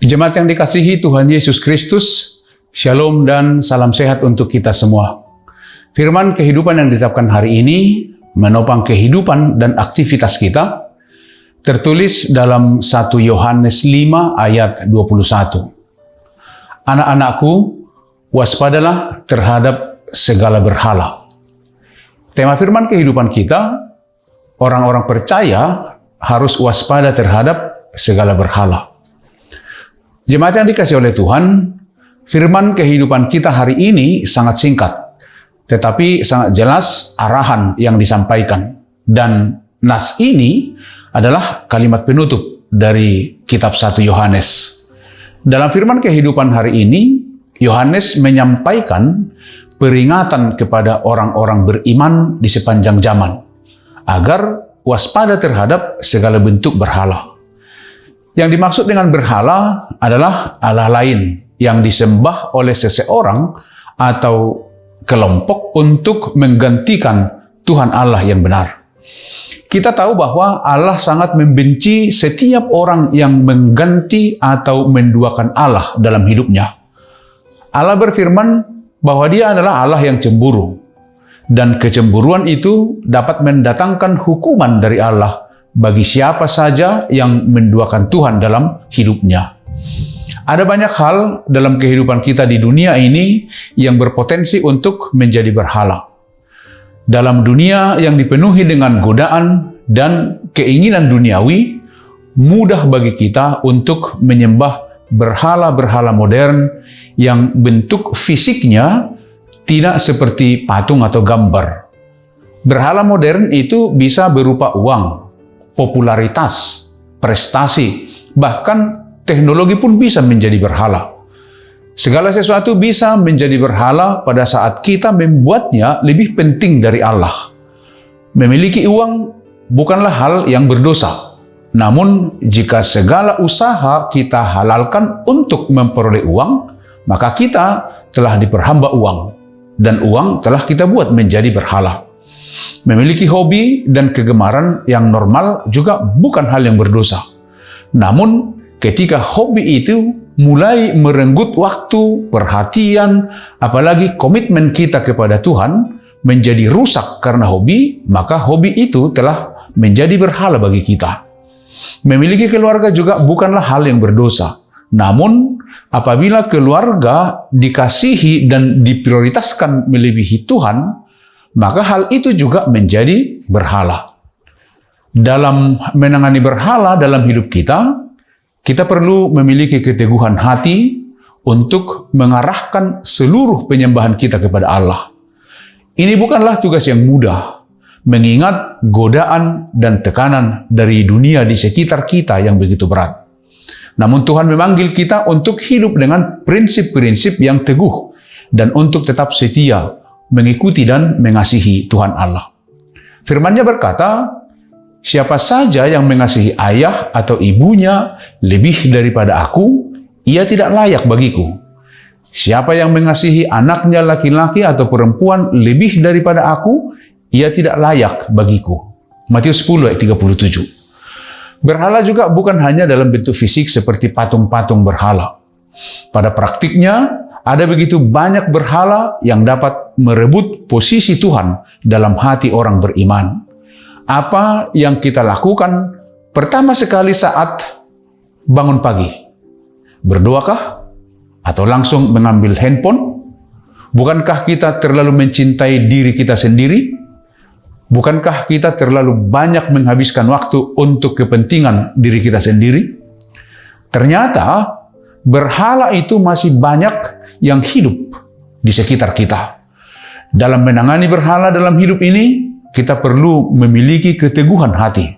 Jemaat yang dikasihi Tuhan Yesus Kristus, Shalom dan salam sehat untuk kita semua. Firman kehidupan yang ditetapkan hari ini menopang kehidupan dan aktivitas kita, tertulis dalam 1 Yohanes 5 ayat 21. Anak-anakku, waspadalah terhadap segala berhala. Tema firman kehidupan kita, orang-orang percaya harus waspada terhadap segala berhala. Jemaat yang dikasihi oleh Tuhan, firman kehidupan kita hari ini sangat singkat, tetapi sangat jelas arahan yang disampaikan. Dan nas ini adalah kalimat penutup dari kitab 1 Yohanes. Dalam firman kehidupan hari ini, Yohanes menyampaikan peringatan kepada orang-orang beriman di sepanjang zaman, agar waspada terhadap segala bentuk berhala. Yang dimaksud dengan berhala adalah Allah lain yang disembah oleh seseorang atau kelompok untuk menggantikan Tuhan Allah yang benar. Kita tahu bahwa Allah sangat membenci setiap orang yang mengganti atau menduakan Allah dalam hidupnya. Allah berfirman bahwa Dia adalah Allah yang cemburu, dan kecemburuan itu dapat mendatangkan hukuman dari Allah bagi siapa saja yang menduakan Tuhan dalam hidupnya. Ada banyak hal dalam kehidupan kita di dunia ini yang berpotensi untuk menjadi berhala. Dalam dunia yang dipenuhi dengan godaan dan keinginan duniawi, mudah bagi kita untuk menyembah berhala-berhala modern yang bentuk fisiknya tidak seperti patung atau gambar. Berhala modern itu bisa berupa uang, popularitas, prestasi, bahkan teknologi pun bisa menjadi berhala. Segala sesuatu bisa menjadi berhala pada saat kita membuatnya lebih penting dari Allah. Memiliki uang bukanlah hal yang berdosa. Namun, jika segala usaha kita halalkan untuk memperoleh uang, maka kita telah diperhamba uang, dan uang telah kita buat menjadi berhala. Memiliki hobi dan kegemaran yang normal juga bukan hal yang berdosa. Namun, ketika hobi itu mulai merenggut waktu, perhatian, apalagi komitmen kita kepada Tuhan menjadi rusak karena hobi, maka hobi itu telah menjadi berhala bagi kita. Memiliki keluarga juga bukanlah hal yang berdosa. Namun, apabila keluarga dikasihi dan diprioritaskan melebihi Tuhan, maka hal itu juga menjadi berhala. Dalam menangani berhala dalam hidup kita, kita perlu memiliki keteguhan hati untuk mengarahkan seluruh penyembahan kita kepada Allah. Ini bukanlah tugas yang mudah, mengingat godaan dan tekanan dari dunia di sekitar kita yang begitu berat. Namun Tuhan memanggil kita untuk hidup dengan prinsip-prinsip yang teguh dan untuk tetap setia mengikuti dan mengasihi Tuhan Allah. Firman-Nya berkata, siapa saja yang mengasihi ayah atau ibunya lebih daripada aku, ia tidak layak bagiku. Siapa yang mengasihi anaknya laki-laki atau perempuan lebih daripada aku, ia tidak layak bagiku. Matius 10 ayat 37. Berhala juga bukan hanya dalam bentuk fisik seperti patung-patung berhala. Pada praktiknya, ada begitu banyak berhala yang dapat merebut posisi Tuhan dalam hati orang beriman. Apa yang kita lakukan pertama sekali saat bangun pagi? Berdoakah? Atau langsung mengambil handphone? Bukankah kita terlalu mencintai diri kita sendiri? Bukankah kita terlalu banyak menghabiskan waktu untuk kepentingan diri kita sendiri? Ternyata berhala itu masih banyak yang hidup di sekitar kita. Dalam menangani berhala dalam hidup ini, kita perlu memiliki keteguhan hati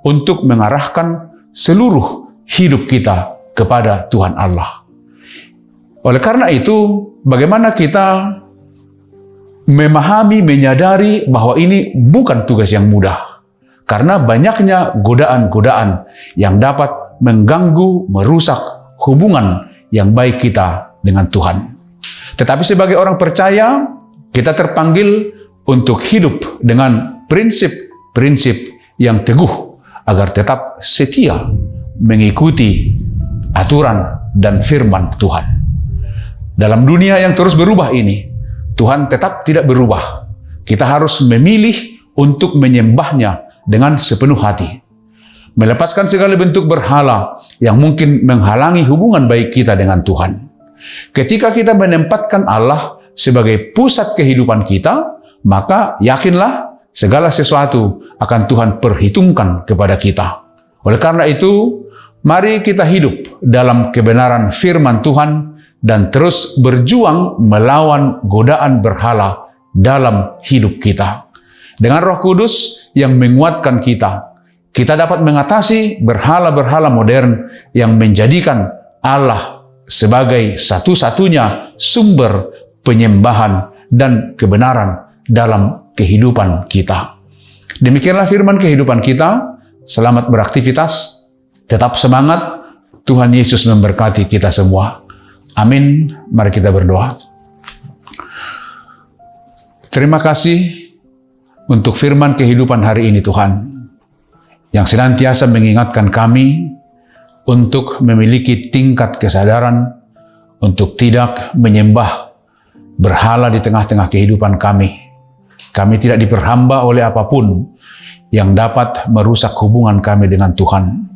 untuk mengarahkan seluruh hidup kita kepada Tuhan Allah. Oleh karena itu, bagaimana kita memahami, menyadari bahwa ini bukan tugas yang mudah, karena banyaknya godaan-godaan yang dapat mengganggu, merusak hubungan yang baik kita dengan Tuhan. Tetapi sebagai orang percaya, kita terpanggil untuk hidup dengan prinsip-prinsip yang teguh agar tetap setia mengikuti aturan dan firman Tuhan. Dalam dunia yang terus berubah ini, Tuhan tetap tidak berubah. Kita harus memilih untuk menyembahnya dengan sepenuh hati. Melepaskan segala bentuk berhala yang mungkin menghalangi hubungan baik kita dengan Tuhan. Ketika kita menempatkan Allah sebagai pusat kehidupan kita, maka yakinlah segala sesuatu akan Tuhan perhitungkan kepada kita. Oleh karena itu, mari kita hidup dalam kebenaran firman Tuhan dan terus berjuang melawan godaan berhala dalam hidup kita. Dengan Roh Kudus yang menguatkan kita, kita dapat mengatasi berhala-berhala modern yang menjadikan Allah sebagai satu-satunya sumber penyembahan dan kebenaran dalam kehidupan kita. Demikianlah firman kehidupan kita. Selamat beraktivitas, tetap semangat. Tuhan Yesus memberkati kita semua. Amin. Mari kita berdoa. Terima kasih untuk firman kehidupan hari ini Tuhan, yang senantiasa mengingatkan kami untuk memiliki tingkat kesadaran untuk tidak menyembah berhala di tengah-tengah kehidupan kami. Kami tidak diperhamba oleh apapun yang dapat merusak hubungan kami dengan Tuhan.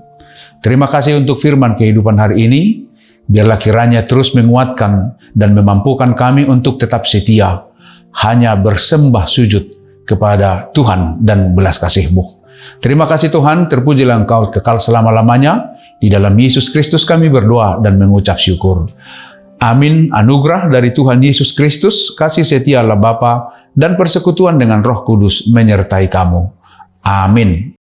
Terima kasih untuk firman kehidupan hari ini. Biarlah kiranya terus menguatkan dan memampukan kami untuk tetap setia, hanya bersembah sujud kepada Tuhan dan belas kasih-Mu. Terima kasih Tuhan, terpujilah Engkau kekal selama-lamanya. Di dalam Yesus Kristus kami berdoa dan mengucap syukur. Amin. Anugerah dari Tuhan Yesus Kristus, kasih setia Allah Bapa, dan persekutuan dengan Roh Kudus menyertai kamu. Amin.